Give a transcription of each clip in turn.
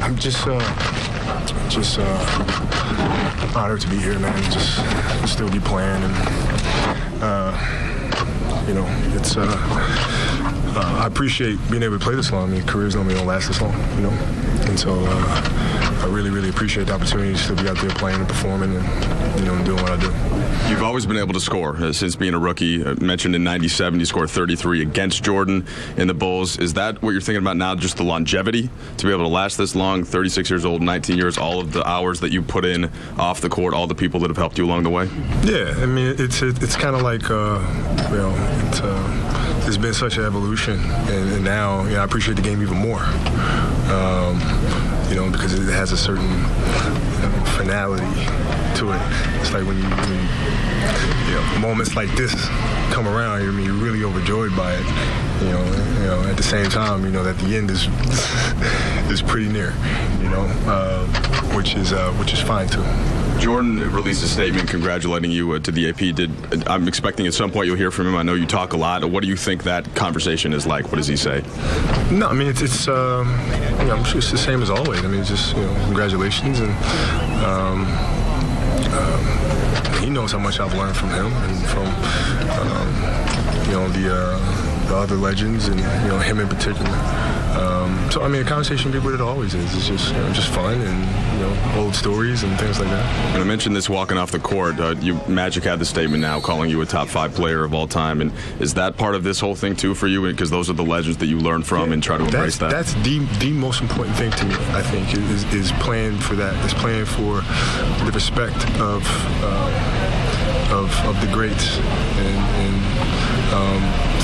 I'm just honored to be here, man. Just still be playing, and it's. I appreciate being able to play this long. I mean, careers normally don't last this long, and so I really, really appreciate the opportunity to still be out there playing and performing and doing what I do. You've always been able to score since being a rookie. Mentioned in '97, you scored 33 against Jordan in the Bulls. Is that what you're thinking about now, just the longevity to be able to last this long, 36 years old, 19 years, all of the hours that you put in off the court, all the people that have helped you along the way? Yeah, I mean, it's kind of like, it's been such an evolution, and now I appreciate the game even more, because it has a certain finality to it. It's like when moments like this come around, you're really overjoyed by it. At the same time, that the end is pretty near, which is fine too. Jordan released a statement congratulating you to the AP. I'm expecting at some point you'll hear from him. I know you talk a lot. What do you think that conversation is like? What does he say? No, I mean it's I'm sure it's the same as always. I mean, it's just congratulations, and he knows how much I've learned from him and from the other legends, and him in particular. So I mean, a conversation with it always is. It's just fun and old stories and things like that. And I mentioned this walking off the court. Magic had the statement now calling you a top 5 player of all time, and is that part of this whole thing too for you? Because those are the legends that you learn from, and try to embrace that. That's the most important thing to me. I think is playing for that. Is playing for the respect of the greats and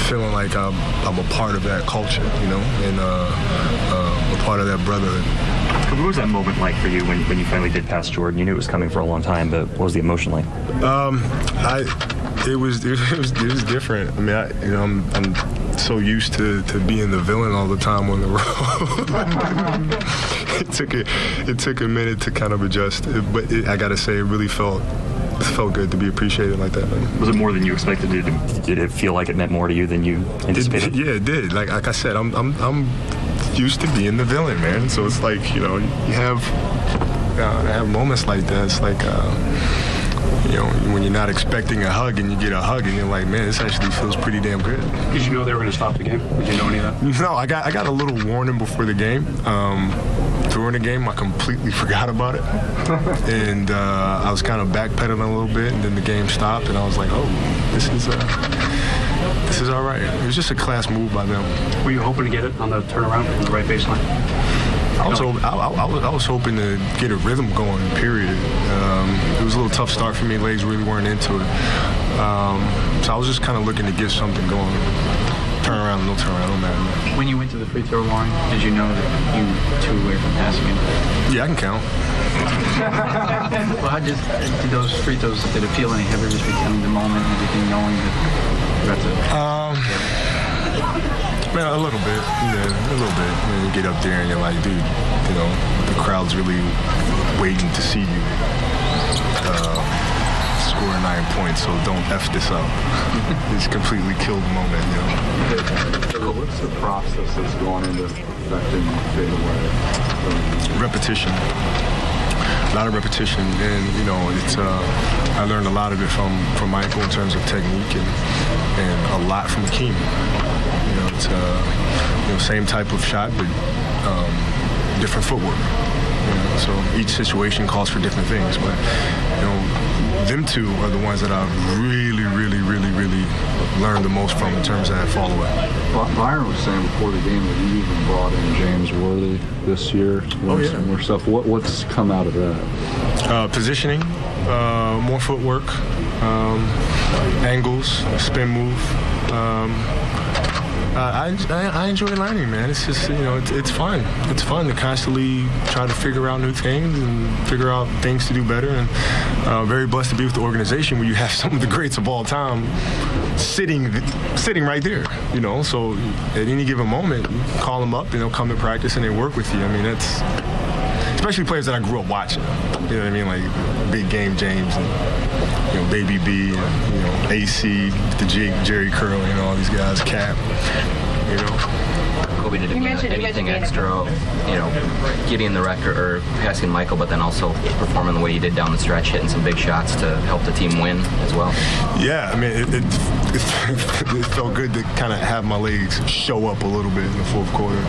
feeling like I'm a part of that culture, and a part of that brotherhood. What was that moment like for you when you finally did pass Jordan? You knew it was coming for a long time, but what was the emotion like? It was different. I mean, I'm so used to being the villain all the time on the road. It took a minute to kind of adjust, but I got to say, it really felt good to be appreciated like that. Was it more than you expected? Did it feel like it meant more to you than you anticipated? Yeah, it did. Like I said, I'm used to being the villain, man. So it's like, you have moments like that. It's like, when you're not expecting a hug and you get a hug and you're like, man, this actually feels pretty damn good. Did you know they were going to stop the game? Did you know any of that? No, I got a little warning before the game. During the game, I completely forgot about it. And I was kind of backpedaling a little bit, and then the game stopped, and I was like, oh, this is all right. It was just a class move by them. Were you hoping to get it on the turnaround from the right baseline? I was hoping to get a rhythm going, period. It was a little tough start for me. Legs really weren't into it. So I was just kind of looking to get something going. Turn around, no turn around, no matter. When you went to the free throw line, did you know that you were 2 away from passing it? Yeah, I can count. Well, did those free throws, did it feel any heavier just becoming the moment and everything, knowing that you got to... Man, a little bit. Yeah, a little bit. And you get up there and you're like, dude, the crowd's really waiting to see you score 9 points, so don't F this up. It's completely killed the moment, What's the process that's going into affecting fade away? Repetition. A lot of repetition, and it's I learned a lot of it from Michael in terms of technique and a lot from Akeem. It's same type of shot, but different footwork. So each situation calls for different things, but them two are the ones that I've really learned the most from in terms of that follow-up. Byron was saying before the game that you even brought in James Worthy this year. More stuff. What's come out of that? Positioning, more footwork, angles, spin move. I enjoy learning, man. It's just, it's fun. It's fun to constantly try to figure out new things and figure out things to do better. And very blessed to be with the organization where you have some of the greats of all time sitting right there, So at any given moment, you call them up and they'll come to practice and they work with you. I mean, that's especially players that I grew up watching. You know what I mean? Like Big Game James and Baby B and AC, the Jerry Curl, all these guys, Cap. Kobe, did it mean anything extra, getting the record or passing Michael, but then also performing the way he did down the stretch, hitting some big shots to help the team win as well? Yeah, I mean, it felt good to kind of have my legs show up a little bit in the fourth quarter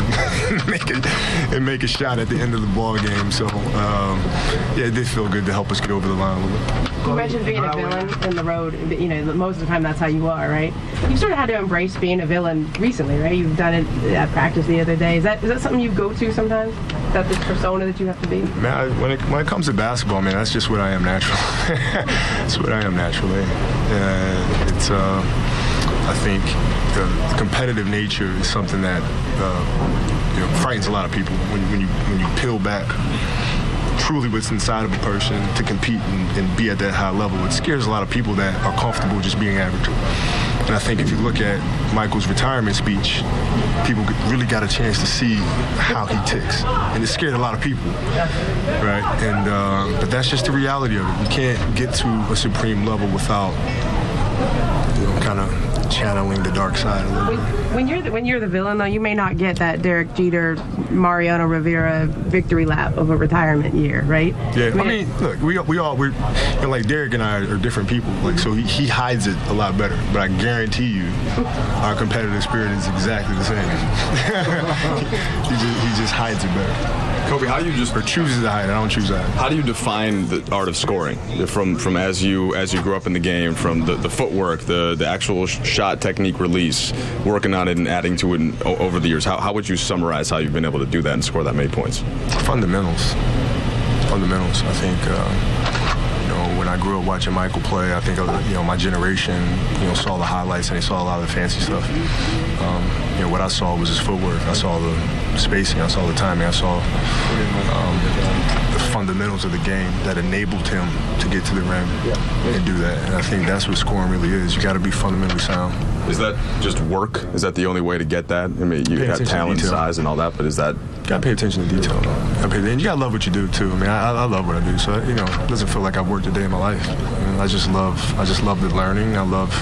and make a shot at the end of the ball game. So, yeah, it did feel good to help us get over the line a little bit. You mentioned being a villain in the road. Most of the time that's how you are, right? You've sort of had to embrace being a villain recently, right? You've done it at practice the other day. Is that something you go to sometimes? Is that this persona that you have to be? Man, when it comes to basketball, man, that's just what I am naturally. That's what I am naturally. It's I think the competitive nature is something that frightens a lot of people when you peel back truly what's inside of a person to compete and be at that high level. It scares a lot of people that are comfortable just being average. And I think if you look at Michael's retirement speech, people really got a chance to see how he ticks. And it scared a lot of people, right? And but that's just the reality of it. You can't get to a supreme level without kind of channeling the dark side a little bit. When you're the villain, though, you may not get that Derek Jeter, Mariano Rivera victory lap of a retirement year, right? Yeah, I mean, look, we're like Derek and I are different people. Like, so he hides it a lot better. But I guarantee you, our competitive spirit is exactly the same. he just hides it better. Kobe, how do you or chooses to hide? I don't choose to hide. How do you define the art of scoring from as you grew up in the game, from the footwork, the actual shot technique release, working on it and adding to it over the years? How would you summarize how you've been able to do that and score that many points? Fundamentals. I think when I grew up watching Michael play, I think my generation saw the highlights and they saw a lot of the fancy stuff. What I saw was his footwork. I saw the spacing. I saw the timing. I saw the fundamentals of the game that enabled him to get to the rim and do that. And I think that's what scoring really is. You got to be fundamentally sound. Is that just work? Is that the only way to get that? I mean, you got talent, size, and all that, but is that? You got to pay attention to detail. And you got to love what you do too. I mean, I love what I do. So it doesn't feel like I've worked a day in my life. I just love the learning. I love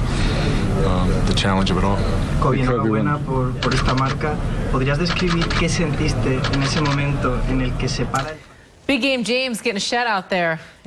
the challenge of it all. Kobe, enhorabuena por esta marca. ¿Podrías describir qué sentiste en ese momento en el que se para? Big game James getting a shout out there.